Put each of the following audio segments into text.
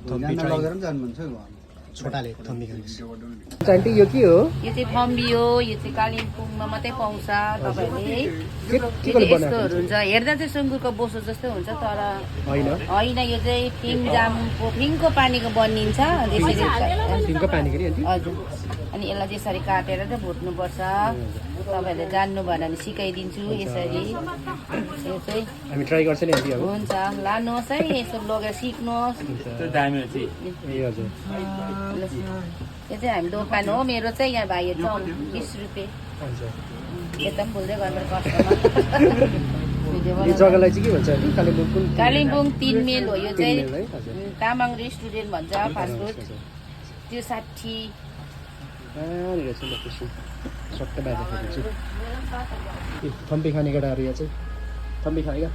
Thambi try लगेर पनि जानुहुन्छ छोटाले थम्बी खानुहोस् आन्टी यो के हो यो चाहिँ थम्बी हो यो चाहिँ कालिम्पोङमा मात्रै पाउँछ तपाईँहरूले के यो चाहिँ यस्तोहरू हुन्छ हेर्दा चाहिँ सुँगुरको बोसो जस्तै हुन्छ तर होइन होइन यो चाहिँ फिङको पानीको बनिन्छ त्यसरी फिङको पानी के आन्टी हजुर अनि यसलाई चाहिँ यसरी काटेर चाहिँ भुट्नुपर्छ तपाईँहरूले जान्नु भएन भने सिकाइदिन्छु यसरी यो चाहिँ हामी ट्राई गर्छ नि आन्टी अब हुन्छ लानुहोस् है यसो लगेर सिक्नुहोस् ए हजुर यो चाहिँ हामी दोकान हो मेरो चाहिँ यहाँ भाइहरू चाहिँ 20 रुपियाँ हजुर यता पनि बोल्दै गर्नु कस्टमर यो जग्गालाई चाहिँ के भन्छ आन्टी कालिम्पोङ कुन कालिम्पोङ 3 मेल हो यो चाहिँ मेल है? हजुर। तामाङ रेस्टुरेन्ट भन्छ फास्टफुड त्यो 60 यहाँनिर चाहिँ म त्यसो सट्ट बाहिर देखाइदिन्छु ए थम्बी खाने केटाहरू यहाँ चाहिँ थम्बी खाएका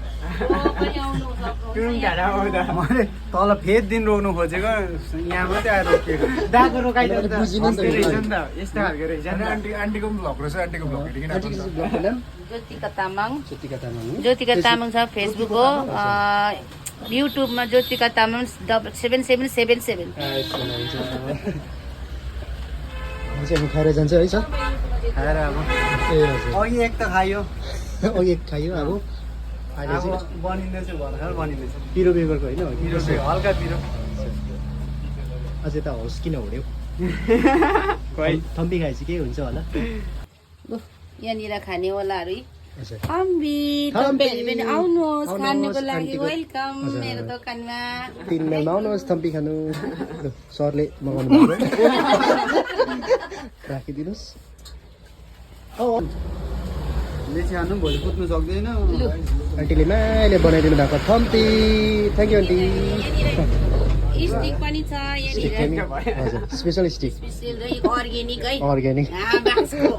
मैले तल फेद दिन रोक्नु खोजेको यहाँ मात्रै आएर रोकिएको दाको रोकाइदिनु बुझिनु नि त रहेछ नि त यस्तो खालको रहेछ आन्टीको पनि भ्लग रहेछ आन्टीको भ्लग हेरिकन आन्टीको चाहिँ ब्लगको नाम ज्योतिका तामाङ ज्योतिका तामाङ हो? ज्योतिका तामाङ छ फेसबुक हो युट्युबमा ज्योतिका तामाङ 7777 यस्तो हुन्छ चाहिँ हामी खाएर जान्छ है सर खाएर अब ए हजुर अघि एक त खायो अघि एक खायो अब अहिले अब चाहिँ बनिँदैछ भर्खर बनिँदैछ पिरो बेगरको होइन पिरो चाहिँ हल्का पिरो अझै त होस् किन हुड्यो थम्पी खाएपछि के हुन्छ होला लु यहाँनिर खानेवालाहरू हजुर थम्बी थम्बी। तपाईँहरू पनि आउनुहोस् आउनुहोस्, खानुको लागि आन्टीको। वेलकम हजुर। मेरो दोकानमा 3 मेलमा आउनुहोस् थम्पी खानु लु, सरले मगाउनु भएको राखिदिनुहोस् बेसी खानु भोलि कुद्नु सक्दैन लु आन्टीले माइले बनाइदिनु भएको Thampi thank you aunty stick पनि छ स्टिक यहाँनिर पनि हजुर स्पेसल स्टिक स्पेसल र अर्ग्यानिक है अर्ग्यानिक बाँसको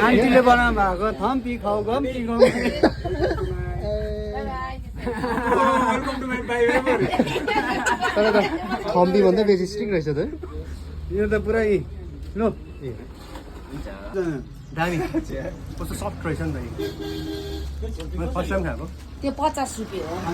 आन्टीले बनाउनु भएको थम्पी खाऊ गम्ती गाउँ तर त थम्पी भन्दा बेसी स्टिक रहेछ त यो त पुरै लु ए दामी कस्तो सफ्ट रहेछ नि त यो मैले फर्स्ट टाइम खाएको त्यो 50 रुपियाँ हो